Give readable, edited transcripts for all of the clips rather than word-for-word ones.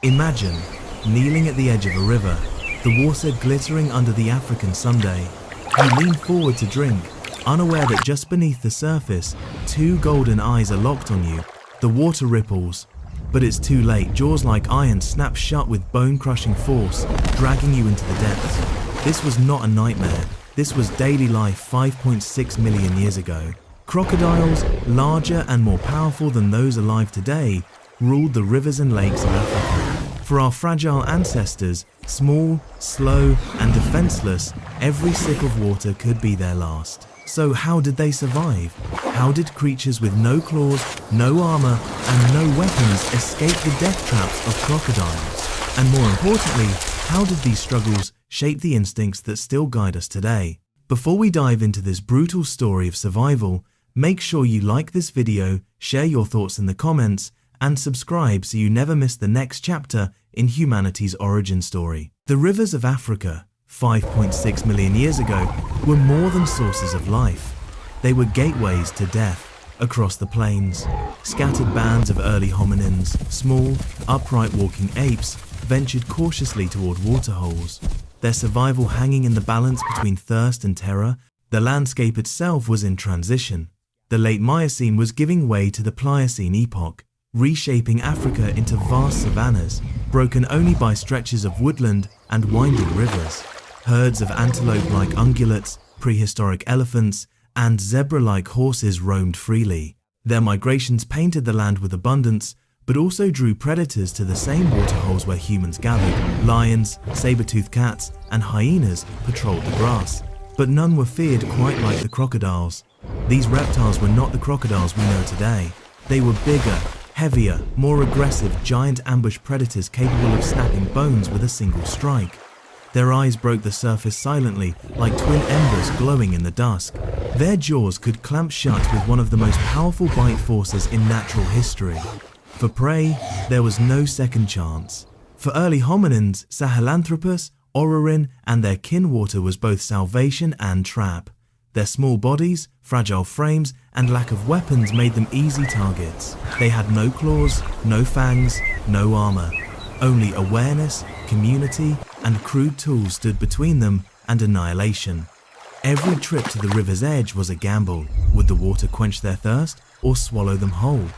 Imagine kneeling at the edge of a river, the water glittering under the African sun day. You lean forward to drink, unaware that just beneath the surface, two golden eyes are locked on you. The water ripples, but it's too late. Jaws like iron snap shut with bone-crushing force, dragging you into the depths. This was not a nightmare. This was daily life 5.6 million years ago. Crocodiles, larger and more powerful than those alive today, ruled the rivers and lakes of Africa. For our fragile ancestors, small, slow, and defenseless, every sip of water could be their last. So how did they survive? How did creatures with no claws, no armor, and no weapons escape the death traps of crocodiles? And more importantly, how did these struggles shape the instincts that still guide us today? Before we dive into this brutal story of survival, make sure you like this video, share your thoughts in the comments, and subscribe so you never miss the next chapter in humanity's origin story. The rivers of Africa, 5.6 million years ago, were more than sources of life. They were gateways to death. Across the plains, scattered bands of early hominins, small, upright walking apes, ventured cautiously toward waterholes. Their survival hanging in the balance between thirst and terror. The landscape itself was in transition. The late Miocene was giving way to the Pliocene epoch, reshaping Africa into vast savannas, broken only by stretches of woodland and winding rivers. Herds of antelope-like ungulates, prehistoric elephants, and zebra-like horses roamed freely. Their migrations painted the land with abundance, but also drew predators to the same waterholes where humans gathered. Lions, saber-toothed cats, and hyenas patrolled the grass, but none were feared quite like the crocodiles. These reptiles were not the crocodiles we know today. They were bigger, heavier, more aggressive, giant ambush predators capable of snapping bones with a single strike. Their eyes broke the surface silently, like twin embers glowing in the dusk. Their jaws could clamp shut with one of the most powerful bite forces in natural history. For prey, there was no second chance. For early hominins, Sahelanthropus, Orrorin, and their kin, water was both salvation and trap. Their small bodies, fragile frames, and lack of weapons made them easy targets. They had no claws, no fangs, no armor. Only awareness, community, and crude tools stood between them and annihilation. Every trip to the river's edge was a gamble. Would the water quench their thirst or swallow them whole?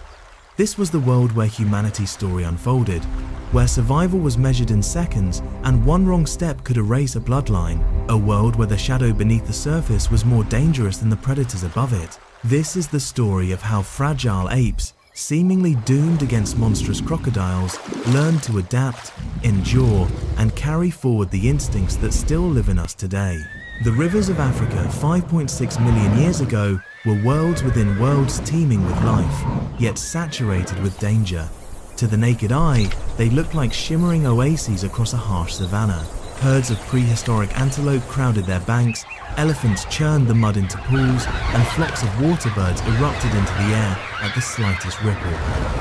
This was the world where humanity's story unfolded, where survival was measured in seconds and one wrong step could erase a bloodline. A world where the shadow beneath the surface was more dangerous than the predators above it. This is the story of how fragile apes, seemingly doomed against monstrous crocodiles, learned to adapt, endure, and carry forward the instincts that still live in us today. The rivers of Africa 5.6 million years ago were worlds within worlds teeming with life, yet saturated with danger. To the naked eye, they looked like shimmering oases across a harsh savanna. Herds of prehistoric antelope crowded their banks, elephants churned the mud into pools, and flocks of water birds erupted into the air at the slightest ripple.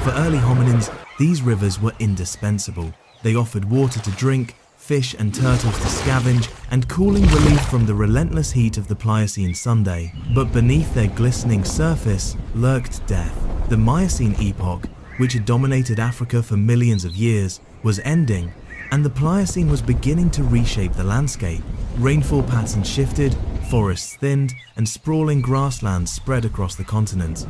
For early hominins, these rivers were indispensable. They offered water to drink, fish and turtles to scavenge, and cooling relief from the relentless heat of the Pliocene Sunday. But beneath their glistening surface lurked death. The Miocene epoch, which had dominated Africa for millions of years, was ending, and the Pliocene was beginning to reshape the landscape. Rainfall patterns shifted, forests thinned, and sprawling grasslands spread across the continent.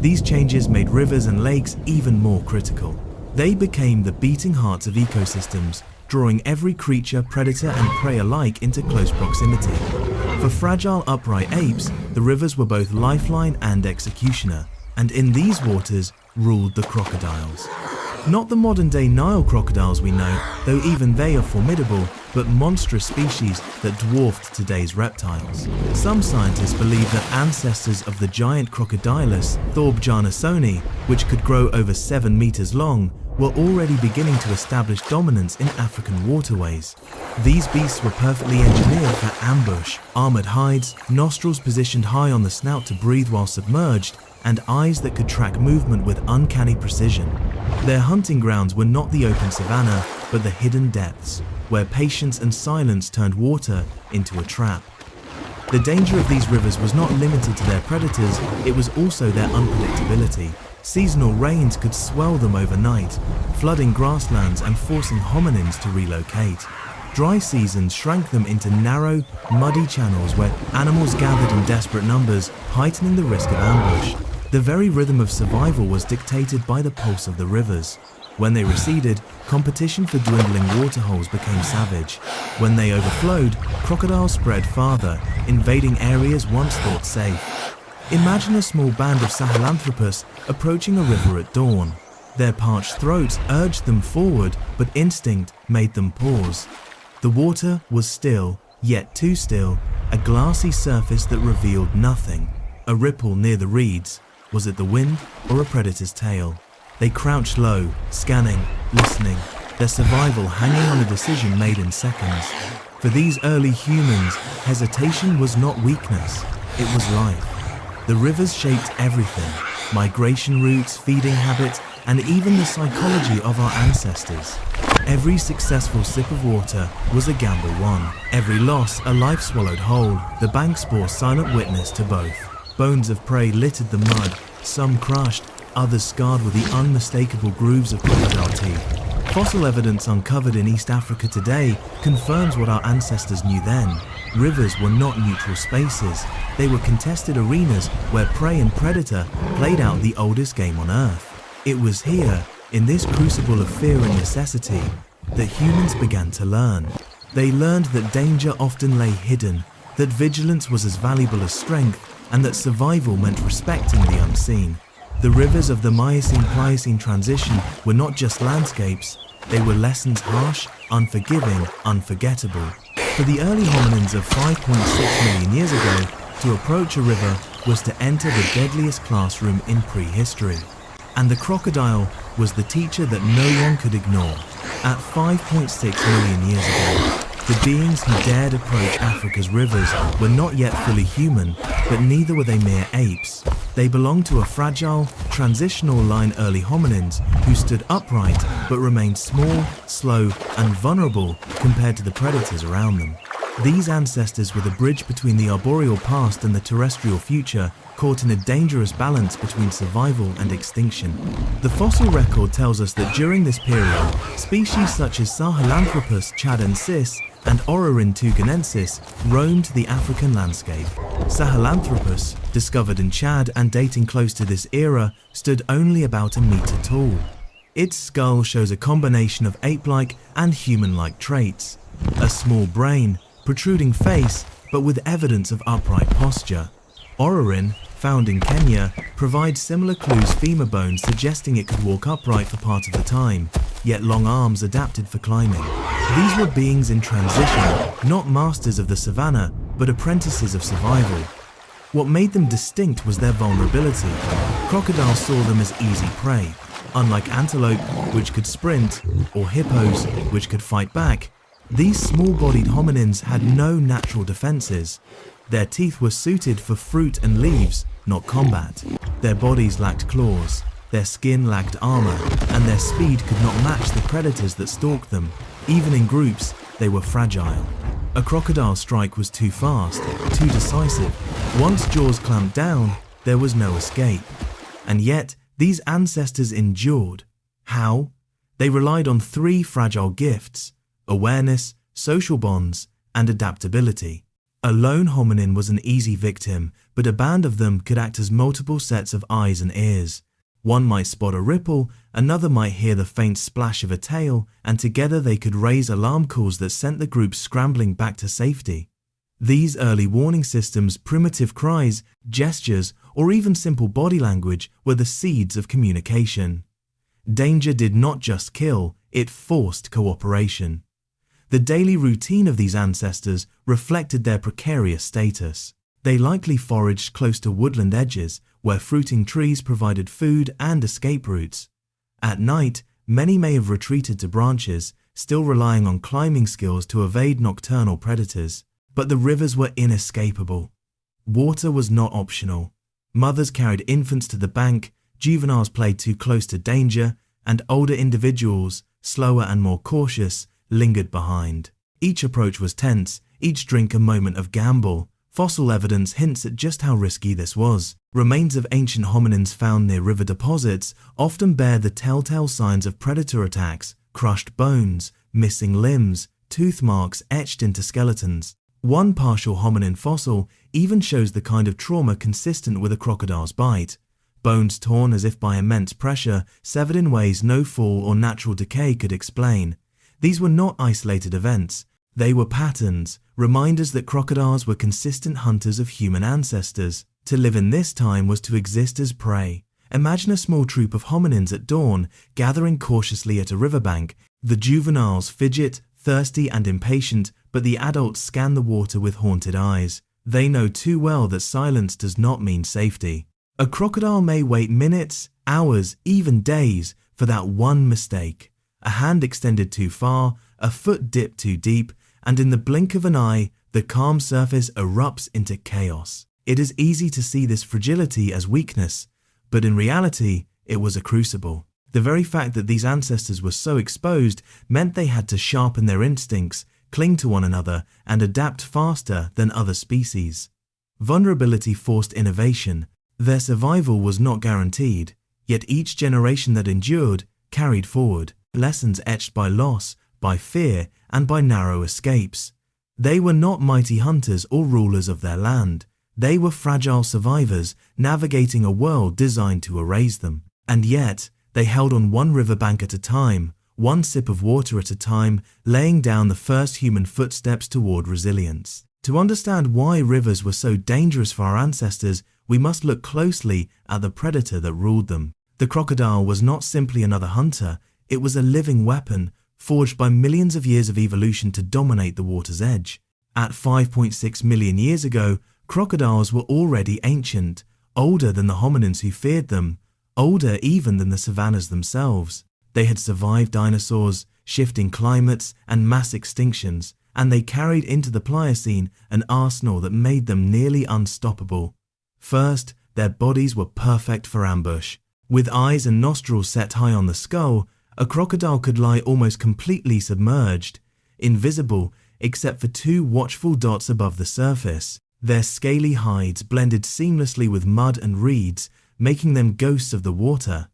These changes made rivers and lakes even more critical. They became the beating hearts of ecosystems, drawing every creature, predator, and prey alike into close proximity. For fragile upright apes, the rivers were both lifeline and executioner, and in these waters ruled the crocodiles. Not the modern-day Nile crocodiles we know, though even they are formidable, but monstrous species that dwarfed today's reptiles. Some scientists believe that ancestors of the giant crocodilus, Thorbjarnarssoni, which could grow over 7 meters long, were already beginning to establish dominance in African waterways. These beasts were perfectly engineered for ambush, armored hides, nostrils positioned high on the snout to breathe while submerged, and eyes that could track movement with uncanny precision. Their hunting grounds were not the open savanna, but the hidden depths, where patience and silence turned water into a trap. The danger of these rivers was not limited to their predators, it was also their unpredictability. Seasonal rains could swell them overnight, flooding grasslands and forcing hominins to relocate. Dry seasons shrank them into narrow, muddy channels where animals gathered in desperate numbers, heightening the risk of ambush. The very rhythm of survival was dictated by the pulse of the rivers. When they receded, competition for dwindling waterholes became savage. When they overflowed, crocodiles spread farther, invading areas once thought safe. Imagine a small band of Sahelanthropus approaching a river at dawn. Their parched throats urged them forward, but instinct made them pause. The water was still, yet too still, a glassy surface that revealed nothing. A ripple near the reeds. Was it the wind or a predator's tail? They crouched low, scanning, listening, their survival hanging on a decision made in seconds. For these early humans, hesitation was not weakness, it was life. The rivers shaped everything: migration routes, feeding habits, and even the psychology of our ancestors. Every successful sip of water was a gamble won. Every loss, a life swallowed whole. The banks bore silent witness to both. Bones of prey littered the mud, some crushed, others scarred with the unmistakable grooves of crocodile teeth. Fossil evidence uncovered in East Africa today confirms what our ancestors knew then. Rivers were not neutral spaces. They were contested arenas where prey and predator played out the oldest game on Earth. It was here, in this crucible of fear and necessity, that humans began to learn. They learned that danger often lay hidden, that vigilance was as valuable as strength, and that survival meant respecting the unseen. The rivers of the Miocene-Pliocene transition were not just landscapes, they were lessons harsh, unforgiving, unforgettable. For the early hominins of 5.6 million years ago, to approach a river was to enter the deadliest classroom in prehistory. And the crocodile was the teacher that no one could ignore. At 5.6 million years ago, the beings who dared approach Africa's rivers were not yet fully human, but neither were they mere apes. They belonged to a fragile, transitional line early hominins who stood upright but remained small, slow, and vulnerable compared to the predators around them. These ancestors were the bridge between the arboreal past and the terrestrial future, caught in a dangerous balance between survival and extinction. The fossil record tells us that during this period, species such as Sahelanthropus chadensis and Orrorin tuganensis roamed the African landscape. Sahelanthropus, discovered in Chad and dating close to this era, stood only about a meter tall. Its skull shows a combination of ape-like and human-like traits. A small brain, protruding face, but with evidence of upright posture. Orrorin, found in Kenya, provides similar clues: femur bones suggesting it could walk upright for part of the time, yet long arms adapted for climbing. These were beings in transition, not masters of the savannah, but apprentices of survival. What made them distinct was their vulnerability. Crocodiles saw them as easy prey. Unlike antelope, which could sprint, or hippos, which could fight back, these small-bodied hominins had no natural defenses. Their teeth were suited for fruit and leaves, not combat. Their bodies lacked claws, their skin lacked armor, and their speed could not match the predators that stalked them. Even in groups, they were fragile. A crocodile strike was too fast, too decisive. Once jaws clamped down, there was no escape. And yet, these ancestors endured. How? They relied on three fragile gifts: awareness, social bonds, and adaptability. A lone hominin was an easy victim, but a band of them could act as multiple sets of eyes and ears. One might spot a ripple, another might hear the faint splash of a tail, and together they could raise alarm calls that sent the group scrambling back to safety. These early warning systems, primitive cries, gestures, or even simple body language were the seeds of communication. Danger did not just kill, it forced cooperation. The daily routine of these ancestors reflected their precarious status. They likely foraged close to woodland edges, where fruiting trees provided food and escape routes. At night, many may have retreated to branches, still relying on climbing skills to evade nocturnal predators. But the rivers were inescapable. Water was not optional. Mothers carried infants to the bank, juveniles played too close to danger, and older individuals, slower and more cautious, lingered behind. Each approach was tense, each drink a moment of gamble, Fossil evidence hints at just how risky this was. Remains of ancient hominins found near river deposits often bear the telltale signs of predator attacks: crushed bones, missing limbs, tooth marks etched into skeletons. One partial hominin fossil even shows the kind of trauma consistent with a crocodile's bite. Bones torn as if by immense pressure, severed in ways no fall or natural decay could explain. These were not isolated events. They were patterns, reminders that crocodiles were consistent hunters of human ancestors. To live in this time was to exist as prey. Imagine a small troop of hominins at dawn, gathering cautiously at a riverbank. The juveniles fidget, thirsty and impatient, but the adults scan the water with haunted eyes. They know too well that silence does not mean safety. A crocodile may wait minutes, hours, even days for that one mistake. A hand extended too far, a foot dipped too deep, and in the blink of an eye, the calm surface erupts into chaos. It is easy to see this fragility as weakness, but in reality, it was a crucible. The very fact that these ancestors were so exposed meant they had to sharpen their instincts, cling to one another, and adapt faster than other species. Vulnerability forced innovation. Their survival was not guaranteed, yet each generation that endured carried forward lessons etched by loss, by fear, and by narrow escapes. They were not mighty hunters or rulers of their land. They were fragile survivors navigating a world designed to erase them. And yet, they held on one riverbank at a time, one sip of water at a time, laying down the first human footsteps toward resilience. To understand why rivers were so dangerous for our ancestors, we must look closely at the predator that ruled them. The crocodile was not simply another hunter, it was a living weapon, forged by millions of years of evolution to dominate the water's edge. At 5.6 million years ago, crocodiles were already ancient, older than the hominins who feared them, older even than the savannas themselves. They had survived dinosaurs, shifting climates, and mass extinctions, and they carried into the Pliocene an arsenal that made them nearly unstoppable. First, their bodies were perfect for ambush. With eyes and nostrils set high on the skull, a crocodile could lie almost completely submerged, invisible except for two watchful dots above the surface. Their scaly hides blended seamlessly with mud and reeds, making them ghosts of the water.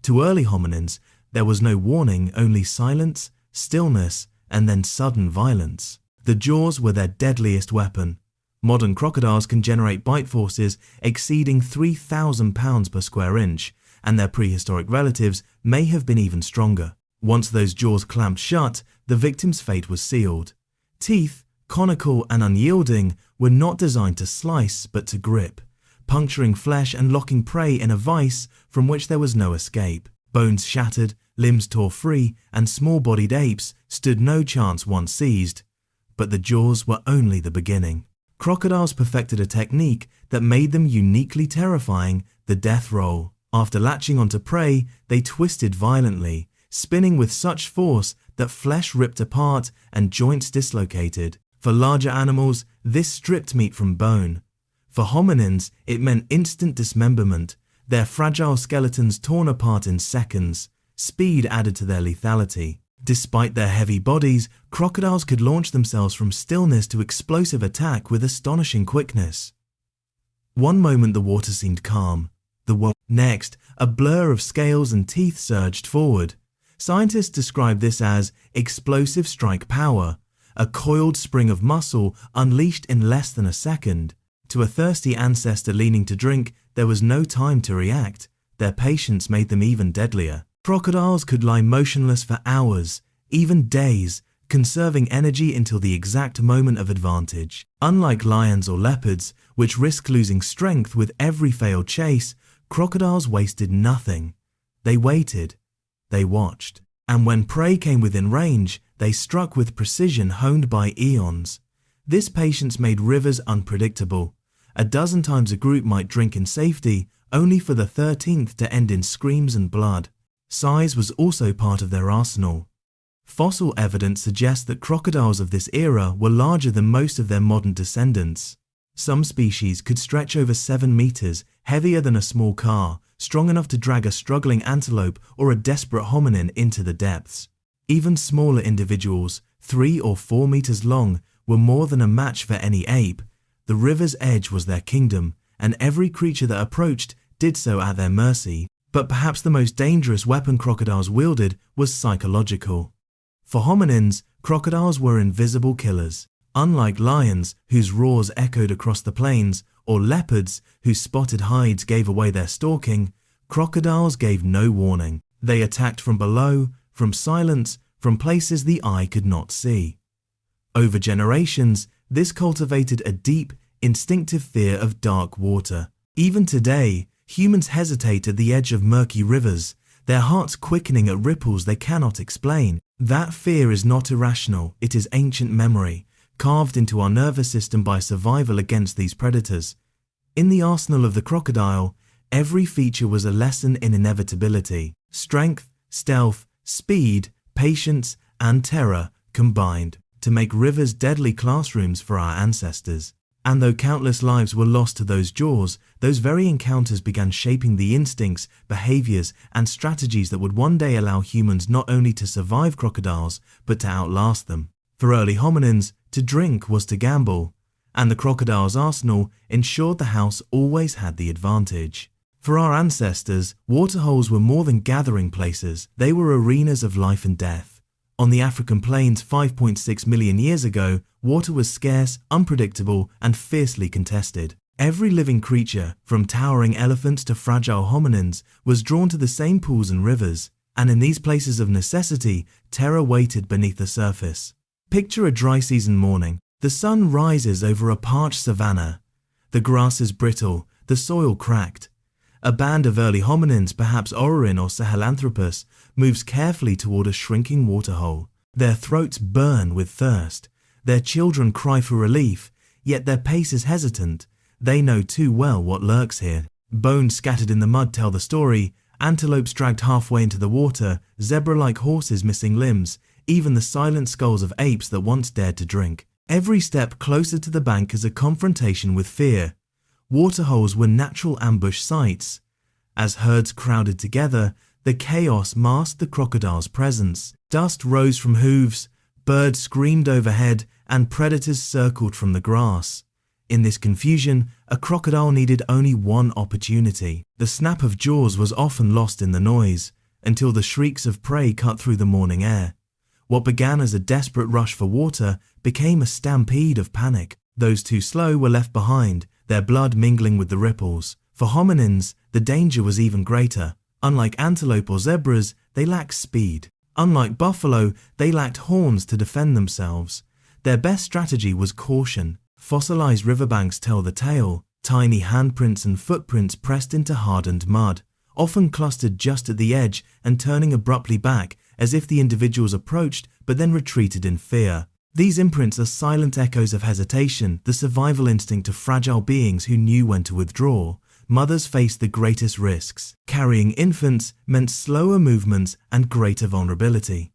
To early hominins, there was no warning, only silence, stillness, and then sudden violence. The jaws were their deadliest weapon. Modern crocodiles can generate bite forces exceeding 3,000 pounds per square inch, and their prehistoric relatives may have been even stronger. Once those jaws clamped shut, the victim's fate was sealed. Teeth, conical and unyielding, were not designed to slice but to grip, puncturing flesh and locking prey in a vice from which there was no escape. Bones shattered, limbs tore free, and small-bodied apes stood no chance once seized. But the jaws were only the beginning. Crocodiles perfected a technique that made them uniquely terrifying: the death roll. After latching onto prey, they twisted violently, spinning with such force that flesh ripped apart and joints dislocated. For larger animals, this stripped meat from bone. For hominins, it meant instant dismemberment, their fragile skeletons torn apart in seconds. Speed added to their lethality. Despite their heavy bodies, crocodiles could launch themselves from stillness to explosive attack with astonishing quickness. One moment the water seemed calm. Next, a blur of scales and teeth surged forward. Scientists describe this as explosive strike power, a coiled spring of muscle unleashed in less than a second. To a thirsty ancestor leaning to drink, there was no time to react. Their patience made them even deadlier. Crocodiles could lie motionless for hours, even days, conserving energy until the exact moment of advantage. Unlike lions or leopards, which risk losing strength with every failed chase, crocodiles wasted nothing. They waited. They watched. And when prey came within range, they struck with precision honed by eons. This patience made rivers unpredictable. A dozen times a group might drink in safety, only for the 13th to end in screams and blood. Size was also part of their arsenal. Fossil evidence suggests that crocodiles of this era were larger than most of their modern descendants. Some species could stretch over 7 meters, heavier than a small car, strong enough to drag a struggling antelope or a desperate hominin into the depths. Even smaller individuals, 3 or 4 meters long, were more than a match for any ape. The river's edge was their kingdom, and every creature that approached did so at their mercy. But perhaps the most dangerous weapon crocodiles wielded was psychological. For hominins, crocodiles were invisible killers. Unlike lions, whose roars echoed across the plains, or leopards, whose spotted hides gave away their stalking, crocodiles gave no warning. They attacked from below, from silence, from places the eye could not see. Over generations, this cultivated a deep, instinctive fear of dark water. Even today, humans hesitate at the edge of murky rivers, their hearts quickening at ripples they cannot explain. That fear is not irrational, it is ancient memory, carved into our nervous system by survival against these predators. In the arsenal of the crocodile, every feature was a lesson in inevitability. Strength, stealth, speed, patience, and terror combined to make rivers deadly classrooms for our ancestors. And though countless lives were lost to those jaws, those very encounters began shaping the instincts, behaviors, and strategies that would one day allow humans not only to survive crocodiles, but to outlast them. For early hominins, to drink was to gamble, and the crocodile's arsenal ensured the house always had the advantage. For our ancestors, waterholes were more than gathering places, they were arenas of life and death. On the African plains 5.6 million years ago, water was scarce, unpredictable, and fiercely contested. Every living creature, from towering elephants to fragile hominins, was drawn to the same pools and rivers, and in these places of necessity, terror waited beneath the surface. Picture a dry season morning. The sun rises over a parched savanna. The grass is brittle, the soil cracked. A band of early hominins, perhaps Orrorin or Sahelanthropus, moves carefully toward a shrinking waterhole. Their throats burn with thirst. Their children cry for relief, yet their pace is hesitant. They know too well what lurks here. Bones scattered in the mud tell the story, antelopes dragged halfway into the water, zebra-like horses missing limbs, even the silent skulls of apes that once dared to drink. Every step closer to the bank is a confrontation with fear. Waterholes were natural ambush sites. As herds crowded together, the chaos masked the crocodile's presence. Dust rose from hooves, birds screamed overhead, and predators circled from the grass. In this confusion, a crocodile needed only one opportunity. The snap of jaws was often lost in the noise, until the shrieks of prey cut through the morning air. What began as a desperate rush for water became a stampede of panic. Those too slow were left behind, their blood mingling with the ripples. For hominins, the danger was even greater. Unlike antelope or zebras, they lacked speed. Unlike buffalo, they lacked horns to defend themselves. Their best strategy was caution. Fossilized riverbanks tell the tale. Tiny handprints and footprints pressed into hardened mud, often clustered just at the edge and turning abruptly back as if the individuals approached but then retreated in fear. These imprints are silent echoes of hesitation, the survival instinct of fragile beings who knew when to withdraw. Mothers faced the greatest risks. Carrying infants meant slower movements and greater vulnerability.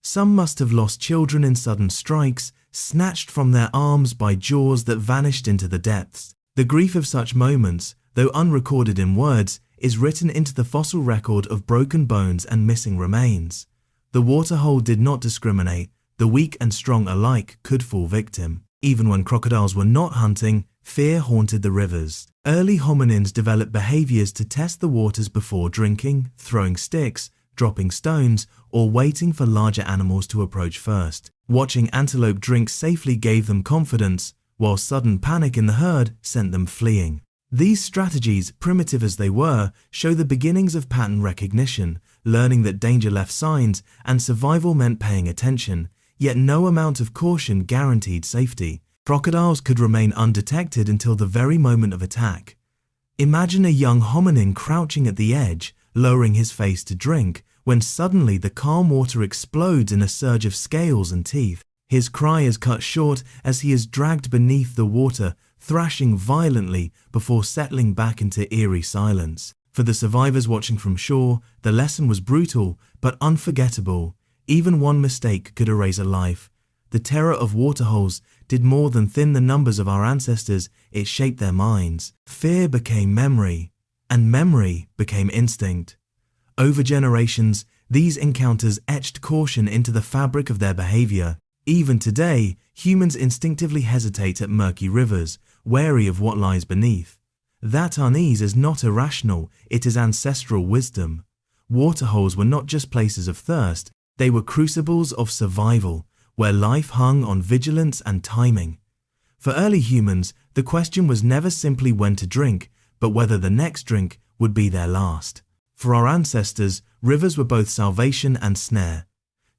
Some must have lost children in sudden strikes, snatched from their arms by jaws that vanished into the depths. The grief of such moments, though unrecorded in words, is written into the fossil record of broken bones and missing remains. The waterhole did not discriminate. The weak and strong alike could fall victim. Even when crocodiles were not hunting, fear haunted the rivers. Early hominins developed behaviors to test the waters before drinking, throwing sticks, dropping stones, or waiting for larger animals to approach first. Watching antelope drink safely gave them confidence, while sudden panic in the herd sent them fleeing. These strategies, primitive as they were, show the beginnings of pattern recognition, learning that danger left signs and survival meant paying attention, yet no amount of caution guaranteed safety. Crocodiles could remain undetected until the very moment of attack. Imagine a young hominin crouching at the edge, lowering his face to drink, when suddenly the calm water explodes in a surge of scales and teeth. His cry is cut short as he is dragged beneath the water, thrashing violently before settling back into eerie silence. For the survivors watching from shore, the lesson was brutal but unforgettable. Even one mistake could erase a life. The terror of waterholes did more than thin the numbers of our ancestors, it shaped their minds. Fear became memory, and memory became instinct. Over generations, these encounters etched caution into the fabric of their behavior. Even today, humans instinctively hesitate at murky rivers, wary of what lies beneath. That unease is not irrational, it is ancestral wisdom. Waterholes were not just places of thirst, they were crucibles of survival, where life hung on vigilance and timing. For early humans, the question was never simply when to drink, but whether the next drink would be their last. For our ancestors, rivers were both salvation and snare.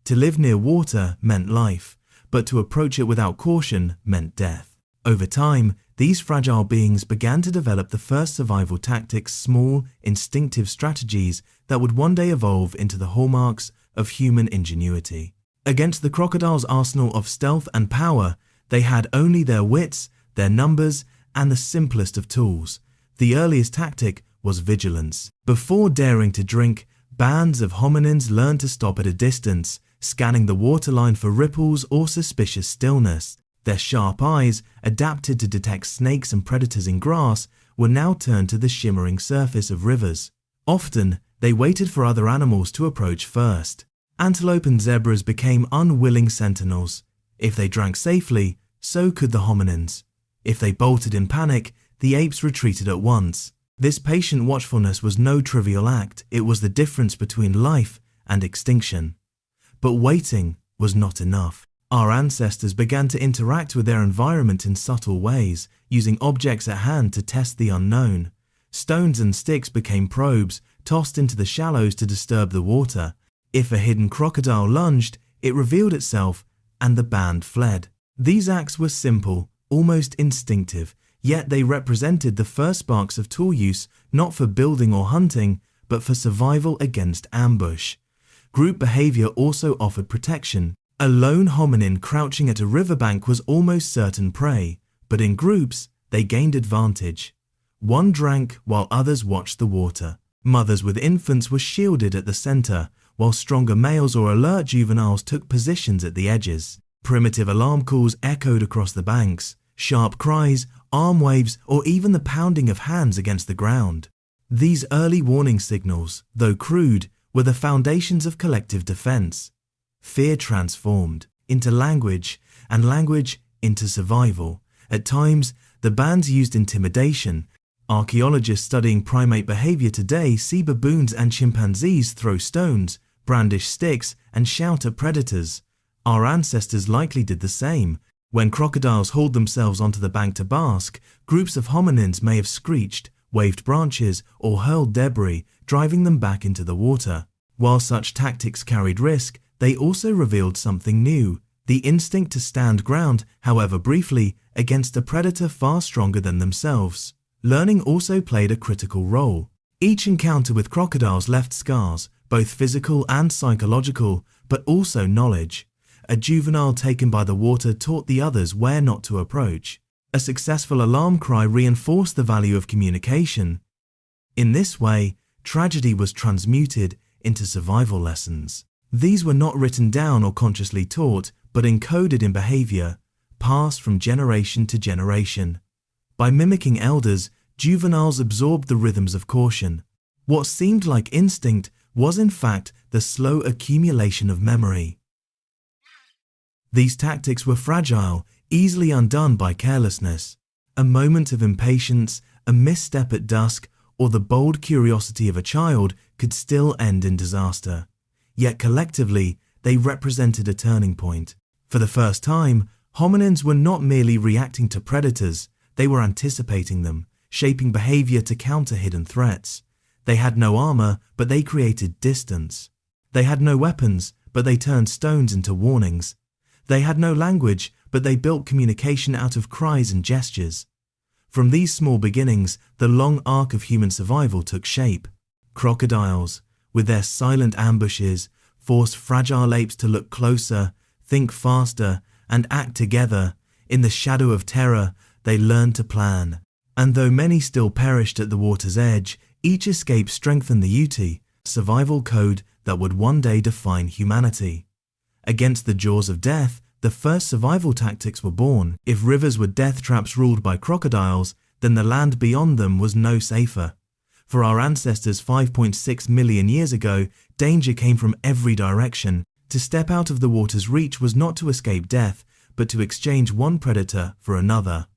To live near water meant life, but to approach it without caution meant death. Over time, these fragile beings began to develop the first survival tactics, small, instinctive strategies that would one day evolve into the hallmarks of human ingenuity. Against the crocodile's arsenal of stealth and power, they had only their wits, their numbers, and the simplest of tools. The earliest tactic was vigilance. Before daring to drink, bands of hominins learned to stop at a distance, scanning the waterline for ripples or suspicious stillness. Their sharp eyes, adapted to detect snakes and predators in grass, were now turned to the shimmering surface of rivers. Often, they waited for other animals to approach first. Antelope and zebras became unwilling sentinels. If they drank safely, so could the hominins. If they bolted in panic, the apes retreated at once. This patient watchfulness was no trivial act, it was the difference between life and extinction. But waiting was not enough. Our ancestors began to interact with their environment in subtle ways, using objects at hand to test the unknown. Stones and sticks became probes, tossed into the shallows to disturb the water. If a hidden crocodile lunged, it revealed itself, and the band fled. These acts were simple, almost instinctive, yet they represented the first sparks of tool use, not for building or hunting, but for survival against ambush. Group behavior also offered protection. A lone hominin crouching at a riverbank was almost certain prey, but in groups, they gained advantage. One drank while others watched the water. Mothers with infants were shielded at the center, while stronger males or alert juveniles took positions at the edges. Primitive alarm calls echoed across the banks, sharp cries, arm waves, or even the pounding of hands against the ground. These early warning signals, though crude, were the foundations of collective defense. Fear transformed into language, and language into survival. At times, the bands used intimidation. Archaeologists studying primate behavior today see baboons and chimpanzees throw stones, brandish sticks, and shout at predators. Our ancestors likely did the same. When crocodiles hauled themselves onto the bank to bask, groups of hominins may have screeched, waved branches, or hurled debris, driving them back into the water. While such tactics carried risk, they also revealed something new, the instinct to stand ground, however briefly, against a predator far stronger than themselves. Learning also played a critical role. Each encounter with crocodiles left scars, both physical and psychological, but also knowledge. A juvenile taken by the water taught the others where not to approach. A successful alarm cry reinforced the value of communication. In this way, tragedy was transmuted into survival lessons. These were not written down or consciously taught, but encoded in behavior, passed from generation to generation. By mimicking elders, juveniles absorbed the rhythms of caution. What seemed like instinct was in fact the slow accumulation of memory. These tactics were fragile, easily undone by carelessness. A moment of impatience, a misstep at dusk, or the bold curiosity of a child could still end in disaster. Yet collectively, they represented a turning point. For the first time, hominins were not merely reacting to predators, they were anticipating them, shaping behavior to counter hidden threats. They had no armor, but they created distance. They had no weapons, but they turned stones into warnings. They had no language, but they built communication out of cries and gestures. From these small beginnings, the long arc of human survival took shape. Crocodiles, with their silent ambushes, forced fragile apes to look closer, think faster, and act together. In the shadow of terror, they learned to plan. And though many still perished at the water's edge, each escape strengthened the UTI, survival code that would one day define humanity. Against the jaws of death, the first survival tactics were born. If rivers were death traps ruled by crocodiles, then the land beyond them was no safer. For our ancestors 5.6 million years ago, danger came from every direction. To step out of the water's reach was not to escape death, but to exchange one predator for another.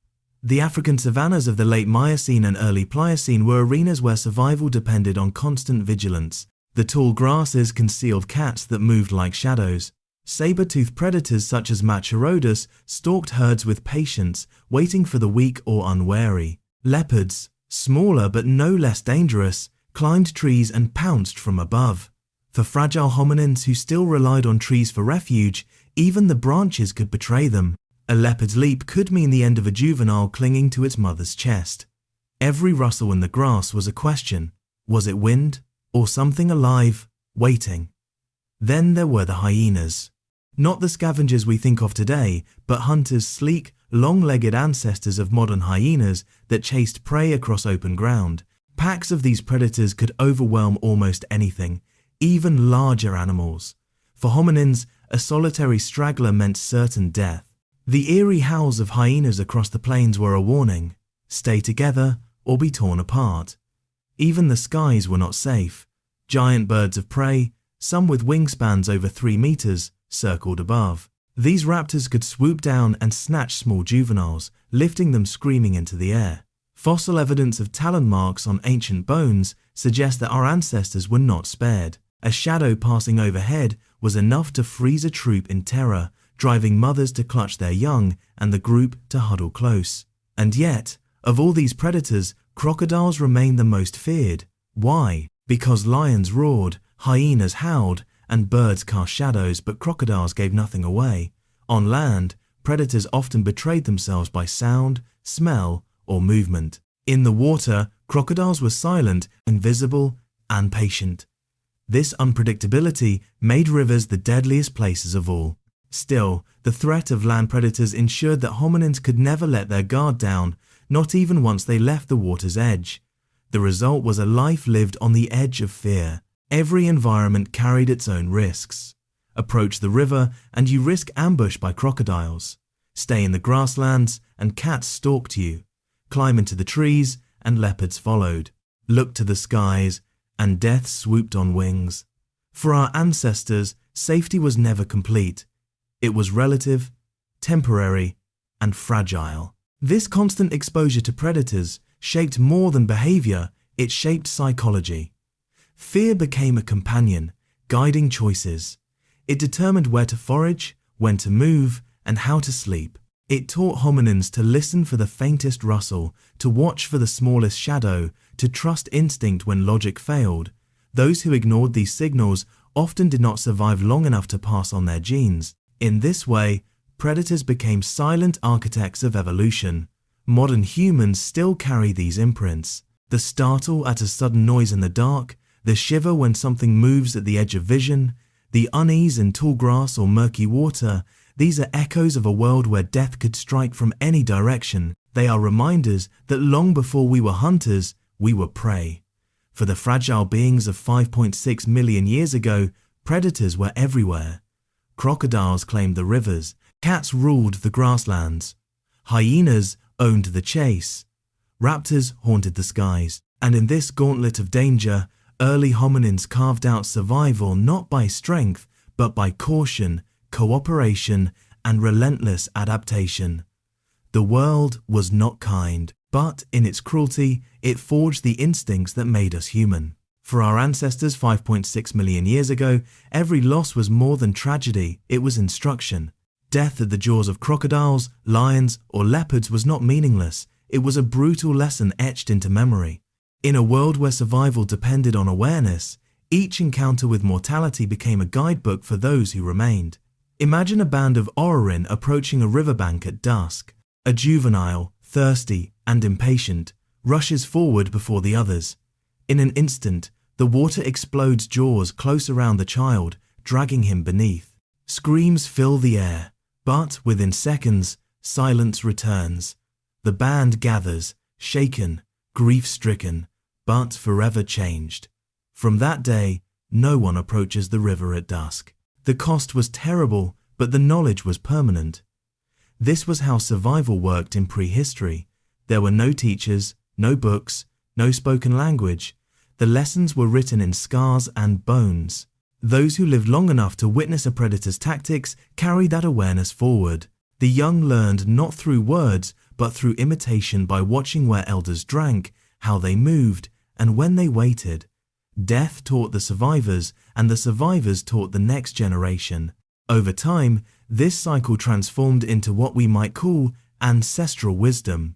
The African savannas of the late Miocene and early Pliocene were arenas where survival depended on constant vigilance. The tall grasses concealed cats that moved like shadows. Saber-toothed predators such as Machairodus stalked herds with patience, waiting for the weak or unwary. Leopards, smaller but no less dangerous, climbed trees and pounced from above. For fragile hominins who still relied on trees for refuge, even the branches could betray them. A leopard's leap could mean the end of a juvenile clinging to its mother's chest. Every rustle in the grass was a question. Was it wind or something alive, waiting? Then there were the hyenas. Not the scavengers we think of today, but hunters, sleek, long-legged ancestors of modern hyenas that chased prey across open ground. Packs of these predators could overwhelm almost anything, even larger animals. For hominins, a solitary straggler meant certain death. The eerie howls of hyenas across the plains were a warning. Stay together or be torn apart. Even the skies were not safe. Giant birds of prey, some with wingspans over 3 meters, circled above. These raptors could swoop down and snatch small juveniles, lifting them screaming into the air. Fossil evidence of talon marks on ancient bones suggests that our ancestors were not spared. A shadow passing overhead was enough to freeze a troop in terror, driving mothers to clutch their young and the group to huddle close. And yet, of all these predators, crocodiles remained the most feared. Why? Because lions roared, hyenas howled, and birds cast shadows, but crocodiles gave nothing away. On land, predators often betrayed themselves by sound, smell, or movement. In the water, crocodiles were silent, invisible, and patient. This unpredictability made rivers the deadliest places of all. Still, the threat of land predators ensured that hominins could never let their guard down, not even once they left the water's edge. The result was a life lived on the edge of fear. Every environment carried its own risks. Approach the river and you risk ambush by crocodiles. Stay in the grasslands and cats stalked you. Climb into the trees and leopards followed. Look to the skies and death swooped on wings. For our ancestors, safety was never complete. It was relative, temporary, and fragile. This constant exposure to predators shaped more than behavior, it shaped psychology. Fear became a companion, guiding choices. It determined where to forage, when to move, and how to sleep. It taught hominins to listen for the faintest rustle, to watch for the smallest shadow, to trust instinct when logic failed. Those who ignored these signals often did not survive long enough to pass on their genes. In this way, predators became silent architects of evolution. Modern humans still carry these imprints. The startle at a sudden noise in the dark, the shiver when something moves at the edge of vision, the unease in tall grass or murky water, these are echoes of a world where death could strike from any direction. They are reminders that long before we were hunters, we were prey. For the fragile beings of 5.6 million years ago, predators were everywhere. Crocodiles claimed the rivers, cats ruled the grasslands, hyenas owned the chase, raptors haunted the skies, and in this gauntlet of danger, early hominins carved out survival not by strength, but by caution, cooperation, and relentless adaptation. The world was not kind, but in its cruelty, it forged the instincts that made us human. For our ancestors 5.6 million years ago, every loss was more than tragedy, it was instruction. Death at the jaws of crocodiles, lions, or leopards was not meaningless, it was a brutal lesson etched into memory. In a world where survival depended on awareness, each encounter with mortality became a guidebook for those who remained. Imagine a band of orrerin approaching a riverbank at dusk. A juvenile, thirsty, and impatient, rushes forward before the others. In an instant, the water explodes jaws close around the child, dragging him beneath. Screams fill the air, but within seconds, silence returns. The band gathers, shaken, grief-stricken, but forever changed. From that day, no one approaches the river at dusk. The cost was terrible, but the knowledge was permanent. This was how survival worked in prehistory. There were no teachers, no books, no spoken language. The lessons were written in scars and bones. Those who lived long enough to witness a predator's tactics carried that awareness forward. The young learned not through words, but through imitation by watching where elders drank, how they moved, and when they waited. Death taught the survivors, and the survivors taught the next generation. Over time, this cycle transformed into what we might call ancestral wisdom.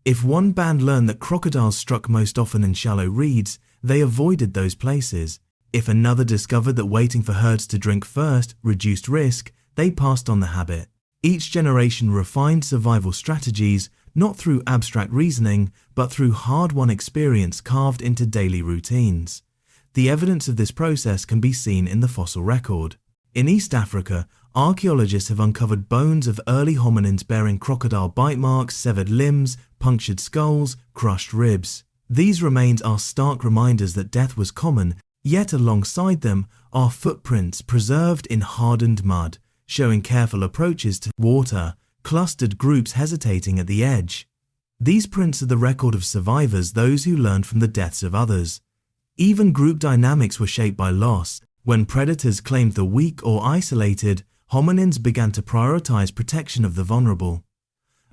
If one band learned that crocodiles struck most often in shallow reeds, they avoided those places. If another discovered that waiting for herds to drink first reduced risk, they passed on the habit. Each generation refined survival strategies, not through abstract reasoning, but through hard-won experience carved into daily routines. The evidence of this process can be seen in the fossil record. In East Africa, archaeologists have uncovered bones of early hominins bearing crocodile bite marks, severed limbs, punctured skulls, crushed ribs. These remains are stark reminders that death was common, yet alongside them are footprints preserved in hardened mud, showing careful approaches to water, clustered groups hesitating at the edge. These prints are the record of survivors, those who learned from the deaths of others. Even group dynamics were shaped by loss. When predators claimed the weak or isolated, hominins began to prioritize protection of the vulnerable.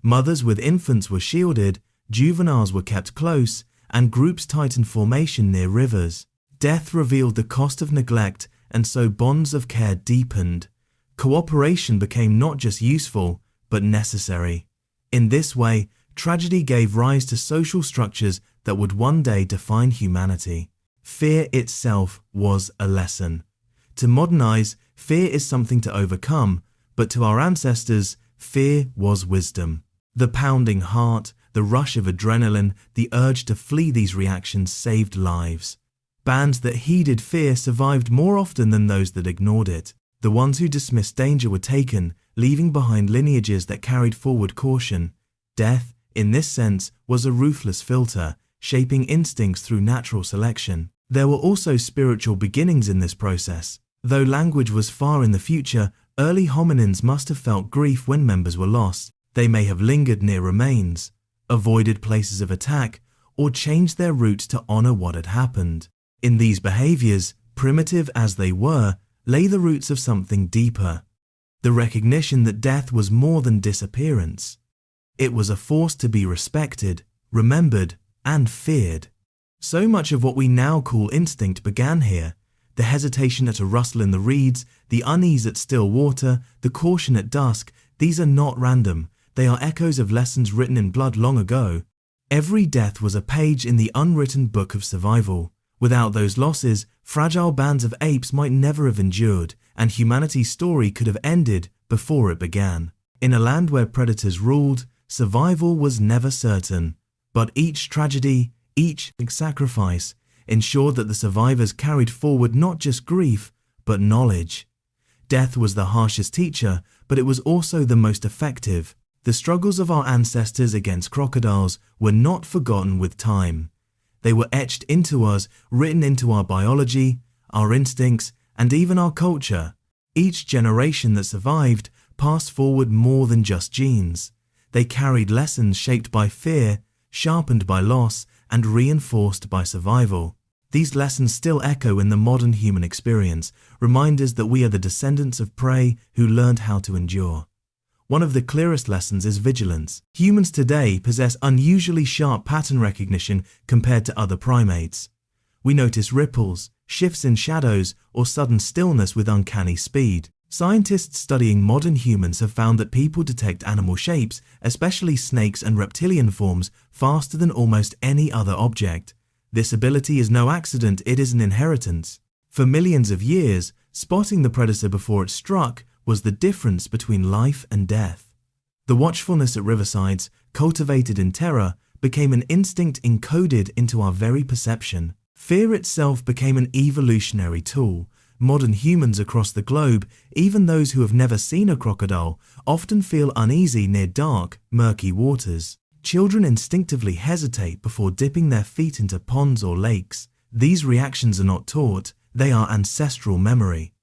Mothers with infants were shielded, juveniles were kept close, and groups tightened formation near rivers. Death revealed the cost of neglect, and so bonds of care deepened. Cooperation became not just useful, but necessary. In this way, tragedy gave rise to social structures that would one day define humanity. Fear itself was a lesson. To modernize, fear is something to overcome, but to our ancestors, fear was wisdom. The pounding heart, the rush of adrenaline, the urge to flee, these reactions saved lives. Bands that heeded fear survived more often than those that ignored it. The ones who dismissed danger were taken, leaving behind lineages that carried forward caution. Death, in this sense, was a ruthless filter, shaping instincts through natural selection. There were also spiritual beginnings in this process. Though language was far in the future, early hominins must have felt grief when members were lost. They may have lingered near remains, avoided places of attack, or changed their routes to honor what had happened. In these behaviors, primitive as they were, lay the roots of something deeper. The recognition that death was more than disappearance. It was a force to be respected, remembered, and feared. So much of what we now call instinct began here. The hesitation at a rustle in the reeds, the unease at still water, the caution at dusk, these are not random. They are echoes of lessons written in blood long ago. Every death was a page in the unwritten book of survival. Without those losses, fragile bands of apes might never have endured, and humanity's story could have ended before it began. In a land where predators ruled, survival was never certain. But each tragedy, each sacrifice, ensured that the survivors carried forward not just grief, but knowledge. Death was the harshest teacher, but it was also the most effective. The struggles of our ancestors against crocodiles were not forgotten with time. They were etched into us, written into our biology, our instincts, and even our culture. Each generation that survived passed forward more than just genes. They carried lessons shaped by fear, sharpened by loss, and reinforced by survival. These lessons still echo in the modern human experience, reminders that we are the descendants of prey who learned how to endure. One of the clearest lessons is vigilance. Humans today possess unusually sharp pattern recognition compared to other primates. We notice ripples, shifts in shadows, or sudden stillness with uncanny speed. Scientists studying modern humans have found that people detect animal shapes, especially snakes and reptilian forms, faster than almost any other object. This ability is no accident, it is an inheritance. For millions of years, spotting the predator before it struck was the difference between life and death. The watchfulness at riversides, cultivated in terror, became an instinct encoded into our very perception. Fear itself became an evolutionary tool. Modern humans across the globe, even those who have never seen a crocodile, often feel uneasy near dark, murky waters. Children instinctively hesitate before dipping their feet into ponds or lakes. These reactions are not taught, they are ancestral memory.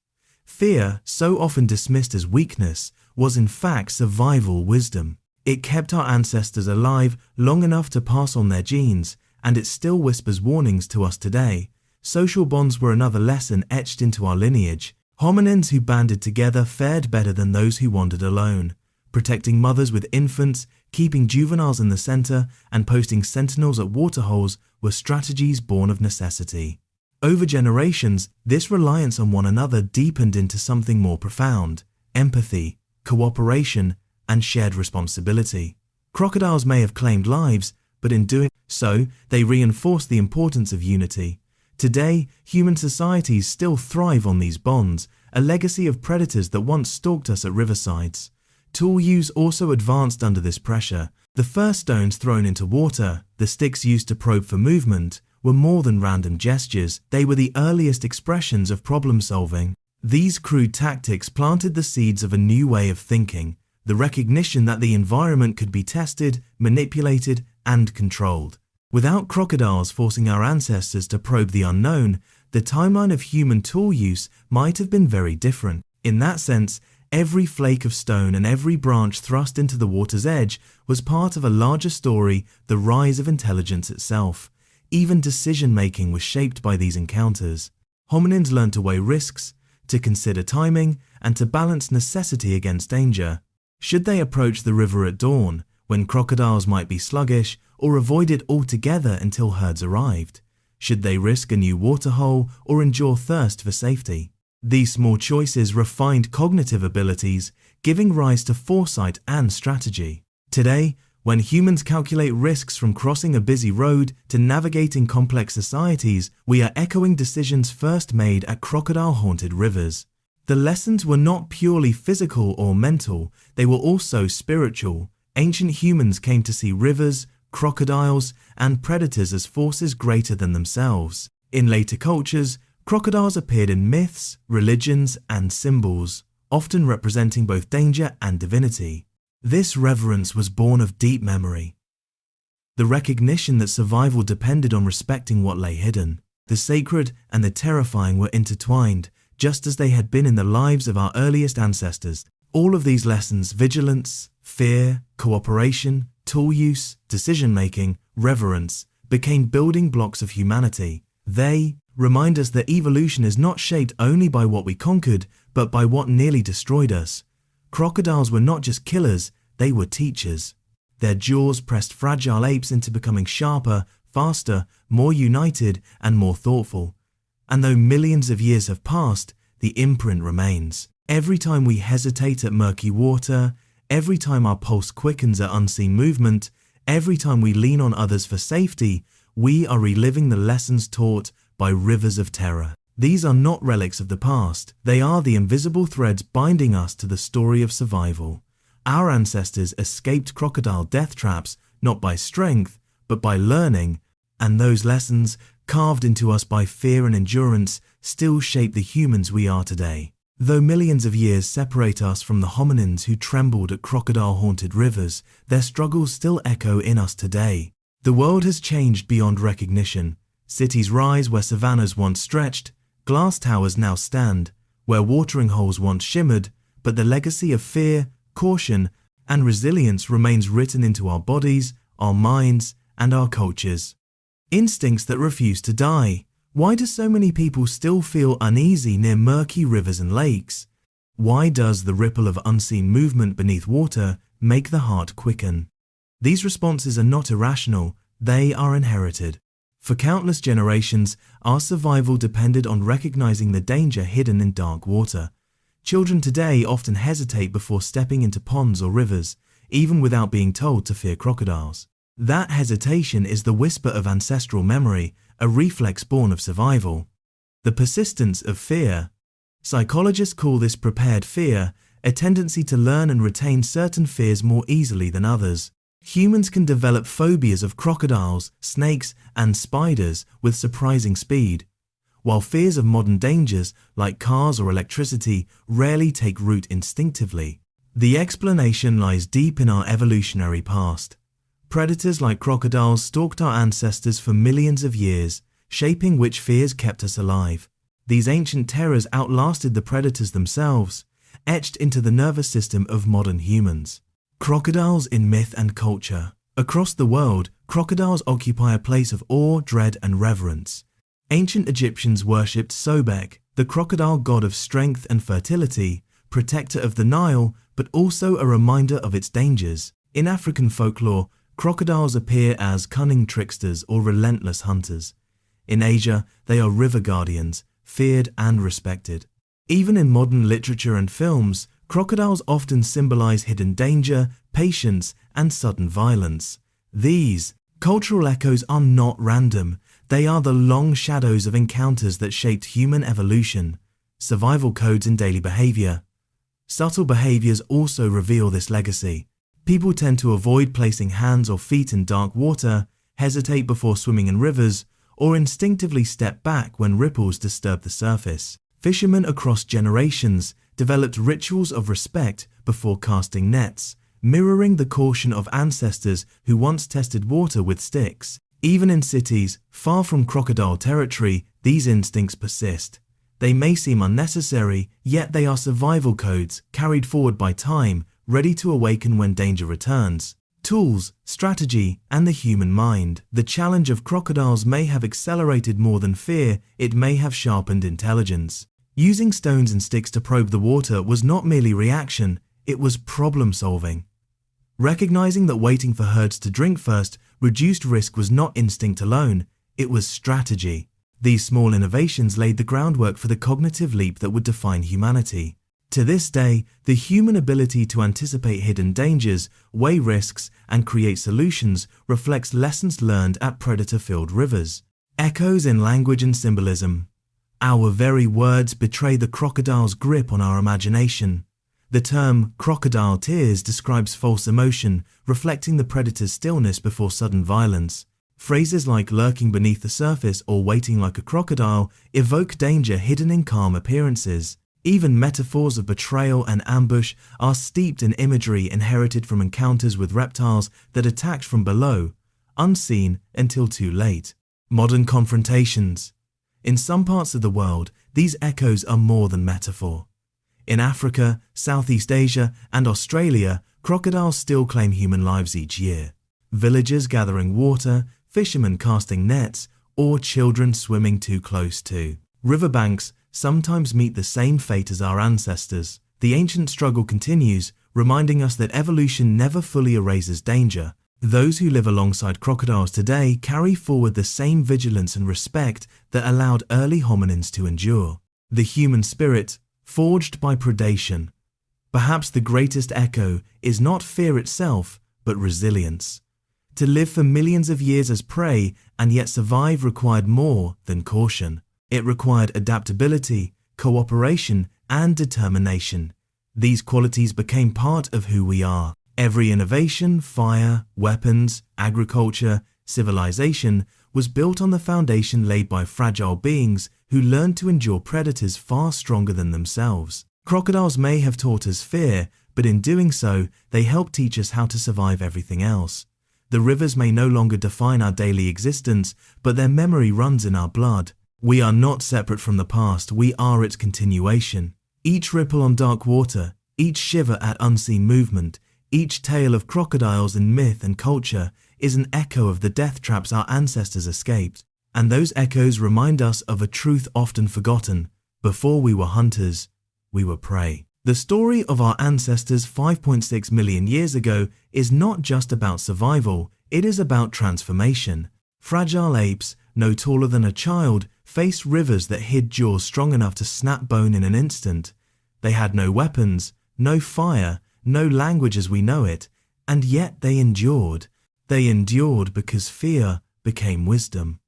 Fear, so often dismissed as weakness, was in fact survival wisdom. It kept our ancestors alive long enough to pass on their genes, and it still whispers warnings to us today. Social bonds were another lesson etched into our lineage. Hominins who banded together fared better than those who wandered alone. Protecting mothers with infants, keeping juveniles in the center, and posting sentinels at waterholes were strategies born of necessity. Over generations, this reliance on one another deepened into something more profound: empathy, cooperation, and shared responsibility. Crocodiles may have claimed lives, but in doing so, they reinforced the importance of unity. Today, human societies still thrive on these bonds, a legacy of predators that once stalked us at riversides. Tool use also advanced under this pressure. The first stones thrown into water, the sticks used to probe for movement, were more than random gestures. They were the earliest expressions of problem solving. These crude tactics planted the seeds of a new way of thinking, the recognition that the environment could be tested, manipulated, and controlled. Without crocodiles forcing our ancestors to probe the unknown, the timeline of human tool use might have been very different. In that sense, every flake of stone and every branch thrust into the water's edge was part of a larger story, the rise of intelligence itself. Even decision-making was shaped by these encounters. Hominins learned to weigh risks, to consider timing, and to balance necessity against danger. Should they approach the river at dawn, when crocodiles might be sluggish, or avoid it altogether until herds arrived? Should they risk a new waterhole or endure thirst for safety? These small choices refined cognitive abilities, giving rise to foresight and strategy. Today, when humans calculate risks from crossing a busy road to navigating complex societies, we are echoing decisions first made at crocodile-haunted rivers. The lessons were not purely physical or mental, they were also spiritual. Ancient humans came to see rivers, crocodiles, and predators as forces greater than themselves. In later cultures, crocodiles appeared in myths, religions, and symbols, often representing both danger and divinity. This reverence was born of deep memory. The recognition that survival depended on respecting what lay hidden. The sacred and the terrifying were intertwined, just as they had been in the lives of our earliest ancestors. All of these lessons, vigilance, fear, cooperation, tool use, decision-making, reverence, became building blocks of humanity. They remind us that evolution is not shaped only by what we conquered, but by what nearly destroyed us. Crocodiles were not just killers, they were teachers. Their jaws pressed fragile apes into becoming sharper, faster, more united, and more thoughtful. And though millions of years have passed, the imprint remains. Every time we hesitate at murky water, every time our pulse quickens at unseen movement, every time we lean on others for safety, we are reliving the lessons taught by rivers of terror. These are not relics of the past, they are the invisible threads binding us to the story of survival. Our ancestors escaped crocodile death traps not by strength, but by learning, and those lessons, carved into us by fear and endurance, still shape the humans we are today. Though millions of years separate us from the hominins who trembled at crocodile-haunted rivers, their struggles still echo in us today. The world has changed beyond recognition. Cities rise where savannas once stretched, glass towers now stand, where watering holes once shimmered, but the legacy of fear, caution, and resilience remains written into our bodies, our minds, and our cultures. Instincts that refuse to die. Why do so many people still feel uneasy near murky rivers and lakes? Why does the ripple of unseen movement beneath water make the heart quicken? These responses are not irrational, they are inherited. For countless generations, our survival depended on recognizing the danger hidden in dark water. Children today often hesitate before stepping into ponds or rivers, even without being told to fear crocodiles. That hesitation is the whisper of ancestral memory, a reflex born of survival. The persistence of fear. Psychologists call this prepared fear, a tendency to learn and retain certain fears more easily than others. Humans can develop phobias of crocodiles, snakes, and spiders with surprising speed, while fears of modern dangers like cars or electricity rarely take root instinctively. The explanation lies deep in our evolutionary past. Predators like crocodiles stalked our ancestors for millions of years, shaping which fears kept us alive. These ancient terrors outlasted the predators themselves, etched into the nervous system of modern humans. Crocodiles in myth and culture. Across the world, crocodiles occupy a place of awe, dread, and reverence. Ancient Egyptians worshipped Sobek, the crocodile god of strength and fertility, protector of the Nile, but also a reminder of its dangers. In African folklore, crocodiles appear as cunning tricksters or relentless hunters. In Asia, they are river guardians, feared and respected. Even in modern literature and films, crocodiles often symbolize hidden danger, patience, and sudden violence. These cultural echoes are not random. They are the long shadows of encounters that shaped human evolution, survival codes in daily behavior. Subtle behaviors also reveal this legacy. People tend to avoid placing hands or feet in dark water, hesitate before swimming in rivers, or instinctively step back when ripples disturb the surface. Fishermen across generations developed rituals of respect before casting nets, mirroring the caution of ancestors who once tested water with sticks. Even in cities far from crocodile territory, these instincts persist. They may seem unnecessary, yet they are survival codes carried forward by time, ready to awaken when danger returns. Tools, strategy, and the human mind. The challenge of crocodiles may have accelerated more than fear, it may have sharpened intelligence. Using stones and sticks to probe the water was not merely reaction, it was problem solving. Recognizing that waiting for herds to drink first reduced risk was not instinct alone, it was strategy. These small innovations laid the groundwork for the cognitive leap that would define humanity. To this day, the human ability to anticipate hidden dangers, weigh risks, and create solutions reflects lessons learned at predator-filled rivers. Echoes in language and symbolism. Our very words betray the crocodile's grip on our imagination. The term crocodile tears describes false emotion, reflecting the predator's stillness before sudden violence. Phrases like lurking beneath the surface or waiting like a crocodile evoke danger hidden in calm appearances. Even metaphors of betrayal and ambush are steeped in imagery inherited from encounters with reptiles that attacked from below, unseen until too late. Modern confrontations. In some parts of the world, these echoes are more than metaphor. In Africa, Southeast Asia, and Australia, crocodiles still claim human lives each year. Villagers gathering water, fishermen casting nets, or children swimming too close to riverbanks sometimes meet the same fate as our ancestors. The ancient struggle continues, reminding us that evolution never fully erases danger. Those who live alongside crocodiles today carry forward the same vigilance and respect that allowed early hominins to endure. The human spirit, forged by predation. Perhaps the greatest echo is not fear itself, but resilience. To live for millions of years as prey and yet survive required more than caution. It required adaptability, cooperation, and determination. These qualities became part of who we are. Every innovation, fire, weapons, agriculture, civilization was built on the foundation laid by fragile beings who learned to endure predators far stronger than themselves. Crocodiles may have taught us fear, but in doing so, they helped teach us how to survive everything else. The rivers may no longer define our daily existence, but their memory runs in our blood. We are not separate from the past, we are its continuation. Each ripple on dark water, each shiver at unseen movement, each tale of crocodiles in myth and culture is an echo of the death traps our ancestors escaped. And those echoes remind us of a truth often forgotten. Before we were hunters, we were prey. The story of our ancestors 5.6 million years ago is not just about survival, it is about transformation. Fragile apes, no taller than a child, faced rivers that hid jaws strong enough to snap bone in an instant. They had no weapons, no fire, no language as we know it, and yet they endured. They endured because fear became wisdom.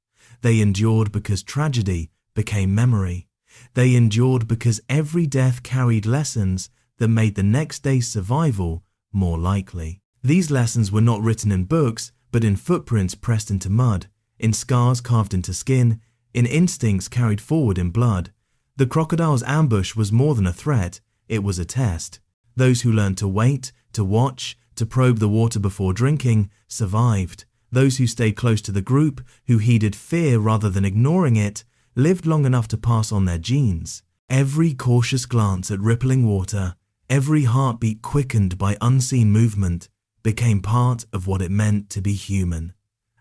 They endured because tragedy became memory. They endured because every death carried lessons that made the next day's survival more likely. These lessons were not written in books, but in footprints pressed into mud, in scars carved into skin, in instincts carried forward in blood. The crocodile's ambush was more than a threat, it was a test. Those who learned to wait, to watch, to probe the water before drinking, survived. Those who stayed close to the group, who heeded fear rather than ignoring it, lived long enough to pass on their genes. Every cautious glance at rippling water, every heartbeat quickened by unseen movement, became part of what it meant to be human.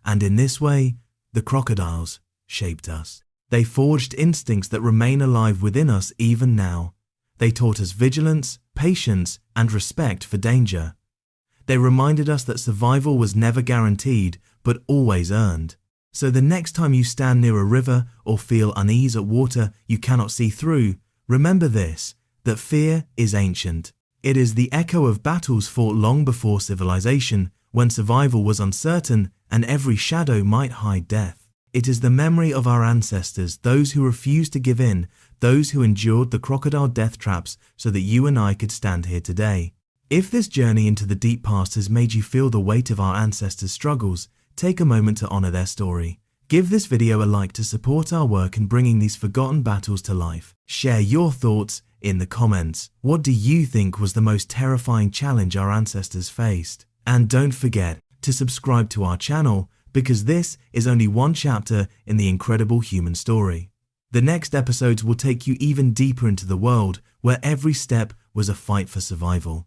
And in this way, the crocodiles shaped us. They forged instincts that remain alive within us even now. They taught us vigilance, patience, and respect for danger. They reminded us that survival was never guaranteed, but always earned. So the next time you stand near a river or feel unease at water you cannot see through, remember this, that fear is ancient. It is the echo of battles fought long before civilization, when survival was uncertain and every shadow might hide death. It is the memory of our ancestors, those who refused to give in, those who endured the crocodile death traps so that you and I could stand here today. If this journey into the deep past has made you feel the weight of our ancestors' struggles, take a moment to honor their story. Give this video a like to support our work in bringing these forgotten battles to life. Share your thoughts in the comments. What do you think was the most terrifying challenge our ancestors faced? And don't forget to subscribe to our channel, because this is only one chapter in the incredible human story. The next episodes will take you even deeper into the world where every step was a fight for survival.